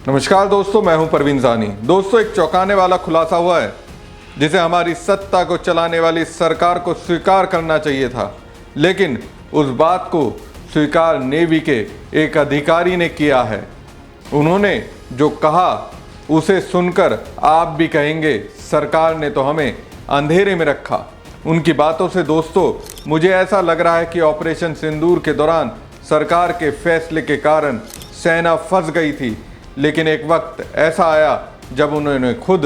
नमस्कार दोस्तों, मैं हूं परवीन जानी। दोस्तों, एक चौंकाने वाला खुलासा हुआ है जिसे हमारी सत्ता को चलाने वाली सरकार को स्वीकार करना चाहिए था, लेकिन उस बात को स्वीकार नेवी के एक अधिकारी ने किया है। उन्होंने जो कहा उसे सुनकर आप भी कहेंगे सरकार ने तो हमें अंधेरे में रखा। उनकी बातों से दोस्तों मुझे ऐसा लग रहा है कि ऑपरेशन सिंदूर के दौरान सरकार के फैसले के कारण सेना फंस गई थी, लेकिन एक वक्त ऐसा आया जब उन्होंने खुद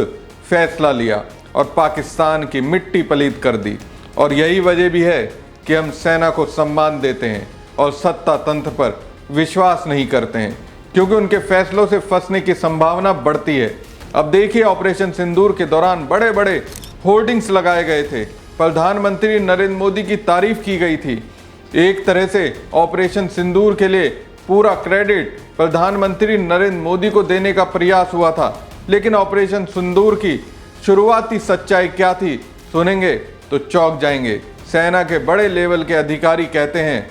फैसला लिया और पाकिस्तान की मिट्टी पलीत कर दी। और यही वजह भी है कि हम सेना को सम्मान देते हैं और सत्ता तंत्र पर विश्वास नहीं करते हैं, क्योंकि उनके फैसलों से फंसने की संभावना बढ़ती है। अब देखिए, ऑपरेशन सिंदूर के दौरान बड़े बड़े होर्डिंग्स लगाए गए थे, प्रधानमंत्री नरेंद्र मोदी की तारीफ की गई थी। एक तरह से ऑपरेशन सिंदूर के लिए पूरा क्रेडिट प्रधानमंत्री नरेंद्र मोदी को देने का प्रयास हुआ था। लेकिन ऑपरेशन सिंदूर की शुरुआती सच्चाई क्या थी, सुनेंगे तो चौंक जाएंगे। सेना के बड़े लेवल के अधिकारी कहते हैं,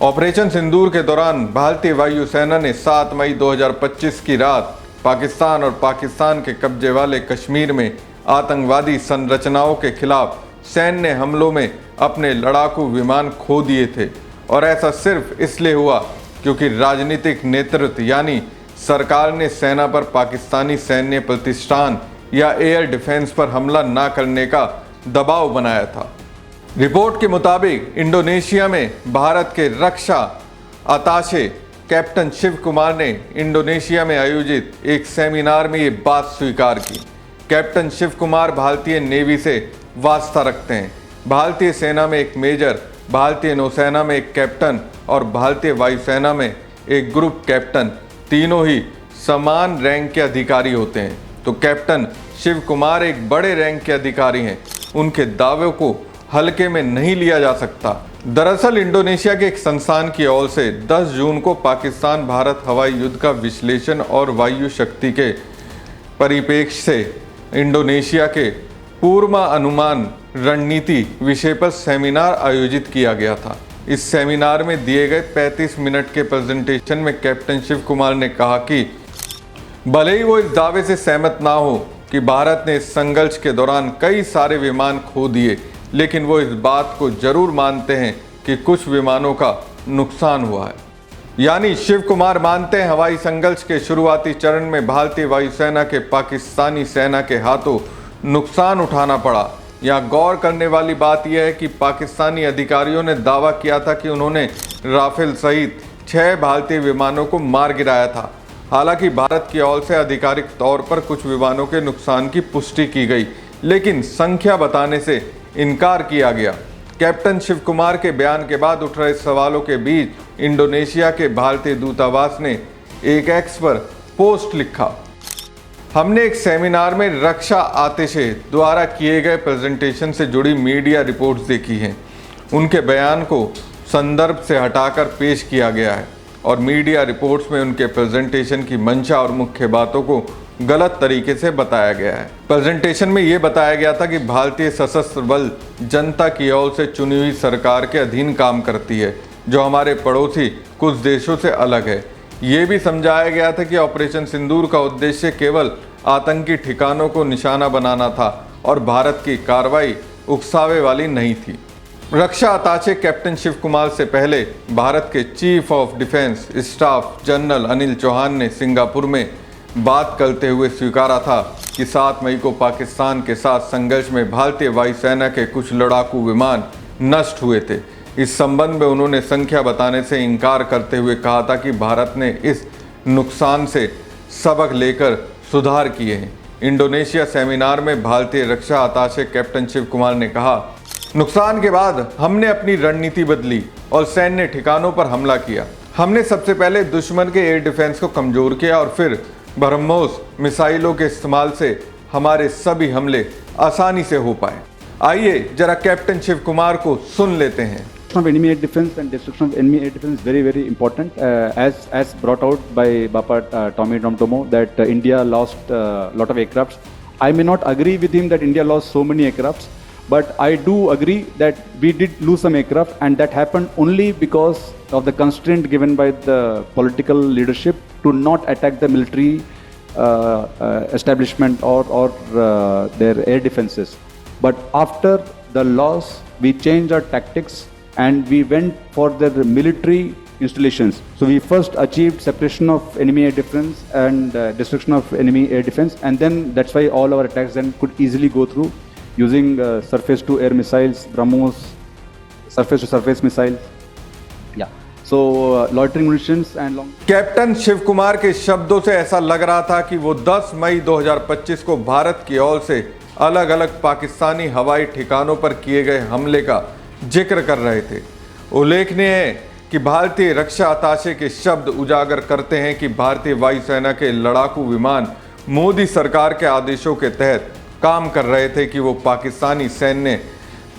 ऑपरेशन सिंदूर के दौरान भारतीय वायुसेना ने 7 मई 2025 की रात पाकिस्तान और पाकिस्तान के कब्जे वाले कश्मीर में आतंकवादी संरचनाओं के खिलाफ सैन्य हमलों में अपने लड़ाकू विमान खो दिए थे। और ऐसा सिर्फ इसलिए हुआ क्योंकि राजनीतिक नेतृत्व यानी सरकार ने सेना पर पाकिस्तानी सैन्य प्रतिष्ठान या एयर डिफेंस पर हमला न करने का दबाव बनाया था। रिपोर्ट के मुताबिक इंडोनेशिया में भारत के रक्षा अताशे कैप्टन शिव कुमार ने इंडोनेशिया में आयोजित एक सेमिनार में ये बात स्वीकार की। कैप्टन शिव कुमार भारतीय नेवी से वास्ता रखते हैं। भारतीय सेना में एक मेजर, भारतीय नौसेना में एक कैप्टन और भारतीय वायुसेना में एक ग्रुप कैप्टन, तीनों ही समान रैंक के अधिकारी होते हैं। तो कैप्टन शिव कुमार एक बड़े रैंक के अधिकारी हैं, उनके दावों को हल्के में नहीं लिया जा सकता। दरअसल इंडोनेशिया के एक संस्थान की ओर से 10 जून को पाकिस्तान भारत हवाई युद्ध का विश्लेषण और वायु शक्ति के परिप्रेक्ष्य से इंडोनेशिया के पूर्वानुमान रणनीति विषय पर सेमिनार आयोजित किया गया था। इस सेमिनार में दिए गए 35 मिनट के प्रेजेंटेशन में कैप्टन शिव कुमार ने कहा कि भले ही वो इस दावे से सहमत ना हो कि भारत ने इस संघर्ष के दौरान कई सारे विमान खो दिए, लेकिन वो इस बात को जरूर मानते हैं कि कुछ विमानों का नुकसान हुआ है। यानी शिव कुमार मानते हैं हवाई संघर्ष के शुरुआती चरण में भारतीय वायुसेना के पाकिस्तानी सेना के हाथों नुकसान उठाना पड़ा। यहाँ गौर करने वाली बात यह है कि पाकिस्तानी अधिकारियों ने दावा किया था कि उन्होंने राफेल सहित 6 भारतीय विमानों को मार गिराया था। हालांकि भारत की ओर से आधिकारिक तौर पर कुछ विमानों के नुकसान की पुष्टि की गई, लेकिन संख्या बताने से इनकार किया गया। कैप्टन शिव कुमार के बयान के बाद उठ रहे सवालों के बीच इंडोनेशिया के भारतीय दूतावास ने एक एक्स पर पोस्ट लिखा, हमने एक सेमिनार में रक्षा आतिशे द्वारा किए गए प्रेजेंटेशन से जुड़ी मीडिया रिपोर्ट्स देखी हैं। उनके बयान को संदर्भ से हटाकर पेश किया गया है और मीडिया रिपोर्ट्स में उनके प्रेजेंटेशन की मंशा और मुख्य बातों को गलत तरीके से बताया गया है। प्रेजेंटेशन में ये बताया गया था कि भारतीय सशस्त्र बल जनता की ओर से चुनी हुई सरकार के अधीन काम करती है, जो हमारे पड़ोसी कुछ देशों से अलग है। ये भी समझाया गया था कि ऑपरेशन सिंदूर का उद्देश्य केवल आतंकी ठिकानों को निशाना बनाना था और भारत की कार्रवाई उकसावे वाली नहीं थी। रक्षा अताचे कैप्टन शिव कुमार से पहले भारत के chief of defence staff general Anil Chauhan ने सिंगापुर में बात करते हुए स्वीकारा था कि 7 मई को पाकिस्तान के साथ संघर्ष में भारतीय वायुसेना के कुछ लड़ाकू विमान नष्ट हुए थे। इस संबंध में उन्होंने संख्या बताने से इनकार करते हुए कहा था कि भारत ने इस नुकसान से सबक लेकर सुधार किए हैं। इंडोनेशिया सेमिनार में भारतीय रक्षा अताशे कैप्टन शिव कुमार ने कहा, नुकसान के बाद हमने अपनी रणनीति बदली और सैन्य ठिकानों पर हमला किया। हमने सबसे पहले दुश्मन के एयर डिफेंस को कमजोर किया और फिर ब्रह्मोस मिसाइलों के इस्तेमाल से हमारे सभी हमले आसानी से हो पाए। आइए जरा कैप्टन शिव कुमार को सुन लेते हैं। Of enemy air defense and destruction of enemy air defense is very important. As brought out by Bapa Tommy Domtomo that India lost lot of aircrafts. I may not agree with him that India lost so many aircrafts, but I do agree that we did lose some aircraft, and that happened only because of the constraint given by the political leadership to not attack the military establishment or their air defenses. But after the loss, we changed our tactics and we went for the military installations. So we first achieved separation of enemy air defense and destruction of enemy air defense, and then that's why all our attacks then could easily go through using surface-to-air missiles, BrahMos, surface-to-surface missiles. Yeah. So loitering munitions and long. Captain Shiv Kumar के शब्दों से ऐसा लग रहा था कि वो 10 मई 2025 को भारत की ओर से अलग अलग पाकिस्तानी हवाई ठिकानों पर किए गए हमले का जिक्र कर रहे थे। उल्लेखनीय है कि भारतीय रक्षा अताशे के शब्द उजागर करते हैं कि भारतीय वायुसेना के लड़ाकू विमान मोदी सरकार के आदेशों के तहत काम कर रहे थे कि वो पाकिस्तानी सैन्य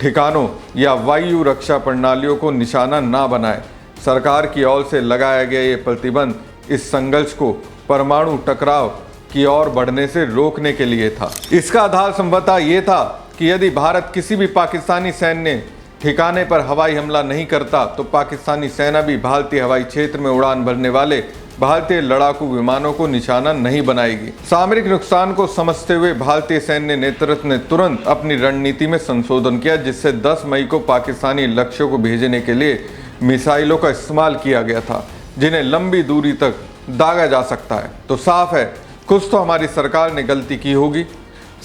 ठिकानों या वायु रक्षा प्रणालियों को निशाना ना बनाए। सरकार की ओर से लगाया गया ये प्रतिबंध इस संघर्ष को परमाणु टकराव की ओर बढ़ने से रोकने के लिए था। इसका आधार संभवतः ये था कि यदि भारत किसी भी पाकिस्तानी सैन्य ठिकाने पर हवाई हमला नहीं करता तो पाकिस्तानी सेना भी भारतीय हवाई क्षेत्र में उड़ान भरने वाले भारतीय लड़ाकू विमानों को निशाना नहीं बनाएगी। सामरिक नुकसान को समझते हुए भारतीय सैन्य नेतृत्व ने तुरंत अपनी रणनीति में संशोधन किया, जिससे 10 मई को पाकिस्तानी लक्ष्यों को भेजने के लिए मिसाइलों का इस्तेमाल किया गया था, जिन्हें लंबी दूरी तक दागा जा सकता है। तो साफ है, कुछ तो हमारी सरकार ने गलती की होगी।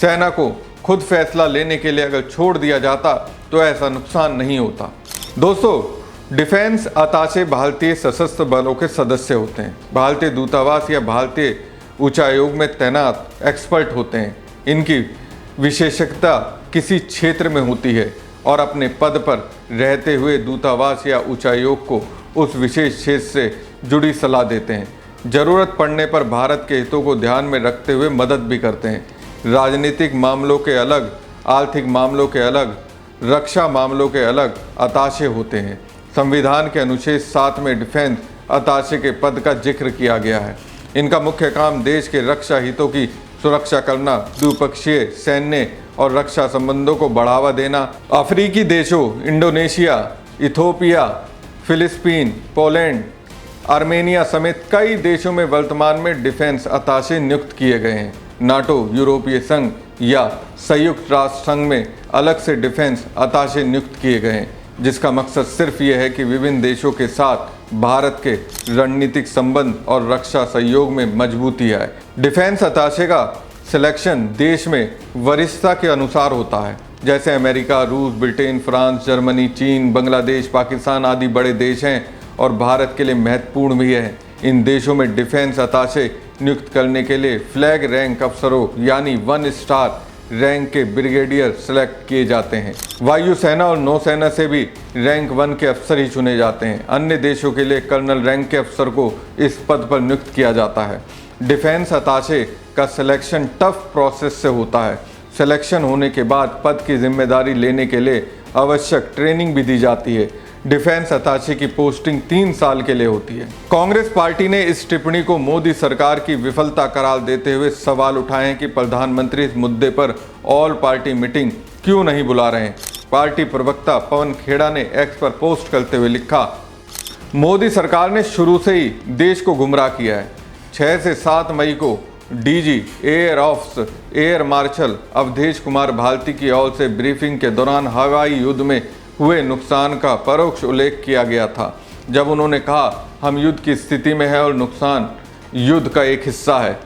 सेना को खुद फैसला लेने के लिए अगर छोड़ दिया जाता तो ऐसा नुकसान नहीं होता। दोस्तों, डिफेंस अताशे भारतीय सशस्त्र बलों के सदस्य होते हैं। भारतीय दूतावास या भारतीय उच्चायोग में तैनात एक्सपर्ट होते हैं। इनकी विशेषज्ञता किसी क्षेत्र में होती है और अपने पद पर रहते हुए दूतावास या उच्चायोग को उस विशेष क्षेत्र से जुड़ी सलाह देते हैं। ज़रूरत पड़ने पर भारत के हितों को ध्यान में रखते हुए मदद भी करते हैं। राजनीतिक मामलों के अलग, आर्थिक मामलों के अलग, रक्षा मामलों के अलग अताशे होते हैं। संविधान के अनुच्छेद 7 में डिफेंस अताशे के पद का जिक्र किया गया है। इनका मुख्य काम देश के रक्षा हितों की सुरक्षा करना, द्विपक्षीय सैन्य और रक्षा संबंधों को बढ़ावा देना। अफ्रीकी देशों इंडोनेशिया, इथोपिया, फिलिस्तीन, पोलैंड, आर्मेनिया समेत कई देशों में वर्तमान में डिफेंस अताशे नियुक्त किए गए हैं। नाटो, यूरोपीय संघ या संयुक्त राष्ट्र संघ में अलग से डिफेंस अताशे नियुक्त किए गए हैं, जिसका मकसद सिर्फ ये है कि विभिन्न देशों के साथ भारत के रणनीतिक संबंध और रक्षा सहयोग में मजबूती आए। डिफेंस अताशे का सिलेक्शन देश में वरिष्ठता के अनुसार होता है। जैसे अमेरिका, रूस, ब्रिटेन, फ्रांस, जर्मनी, चीन, बांग्लादेश, पाकिस्तान आदि बड़े देश हैं और भारत के लिए महत्वपूर्ण भी है। इन देशों में डिफेंस अताशे नियुक्त करने के लिए फ्लैग रैंक अफसरों यानी 1 स्टार रैंक के ब्रिगेडियर सेलेक्ट किए जाते हैं। वायुसेना और नौसेना से भी रैंक 1 के अफसर ही चुने जाते हैं। अन्य देशों के लिए कर्नल रैंक के अफसर को इस पद पर नियुक्त किया जाता है। डिफेंस अताशे का सिलेक्शन टफ प्रोसेस से होता है। सिलेक्शन होने के बाद पद की जिम्मेदारी लेने के लिए आवश्यक ट्रेनिंग भी दी जाती है। डिफेंस अताशे की पोस्टिंग 3 साल के लिए होती है। कांग्रेस पार्टी ने इस टिप्पणी को मोदी सरकार की विफलता करार देते हुए सवाल उठाए हैं कि प्रधानमंत्री इस मुद्दे पर ऑल पार्टी मीटिंग क्यों नहीं बुला रहे हैं। पार्टी प्रवक्ता पवन खेड़ा ने एक्स पर पोस्ट करते हुए लिखा, मोदी सरकार ने शुरू से ही देश को गुमराह किया है। 6 से 7 मई को DG air ops air marshal Awadhesh Kumar Bharti की ओर से ब्रीफिंग के दौरान हवाई युद्ध में हुए नुकसान का परोक्ष उल्लेख किया गया था, जब उन्होंने कहा हम युद्ध की स्थिति में हैं और नुकसान युद्ध का एक हिस्सा है।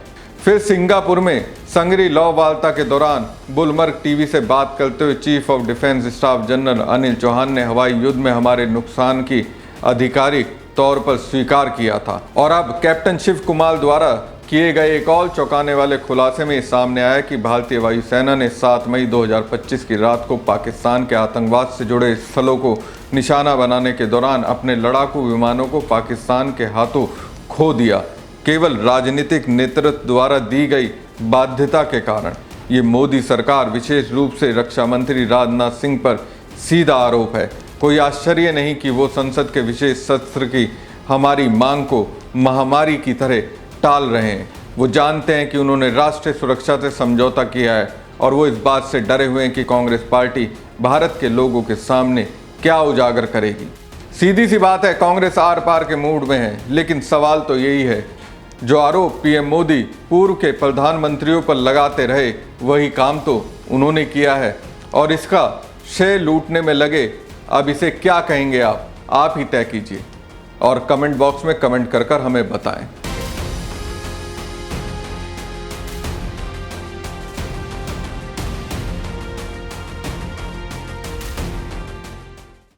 फिर सिंगापुर में संगरी लौ वार्ता के दौरान बुलमर्ग टीवी से बात करते हुए chief of defence staff general Anil Chauhan ने हवाई युद्ध में हमारे नुकसान की आधिकारिक तौर पर स्वीकार किया था। और अब कैप्टन शिव कुमार द्वारा किए गए एक और चौंकाने वाले खुलासे में सामने आया कि भारतीय वायुसेना ने 7 मई 2025 की रात को पाकिस्तान के आतंकवाद से जुड़े स्थलों को निशाना बनाने के दौरान अपने लड़ाकू विमानों को पाकिस्तान के हाथों खो दिया, केवल राजनीतिक नेतृत्व द्वारा दी गई बाध्यता के कारण। ये मोदी सरकार, विशेष रूप से रक्षा मंत्री राजनाथ सिंह पर सीधा आरोप है। कोई आश्चर्य नहीं कि वो संसद के विशेष सत्र की हमारी मांग को महामारी की तरह टाल रहे हैं। वो जानते हैं कि उन्होंने राष्ट्रीय सुरक्षा से समझौता किया है और वो इस बात से डरे हुए हैं कि कांग्रेस पार्टी भारत के लोगों के सामने क्या उजागर करेगी। सीधी सी बात है, कांग्रेस आर पार के मूड में है, लेकिन सवाल तो यही है जो आरोप पीएम मोदी पूर्व के प्रधानमंत्रियों पर लगाते रहे वही काम तो उन्होंने किया है और इसका श्रेय लूटने में लगे। अब इसे क्या कहेंगे आप ही तय कीजिए और कमेंट बॉक्स में कमेंट कर हमें बताएं।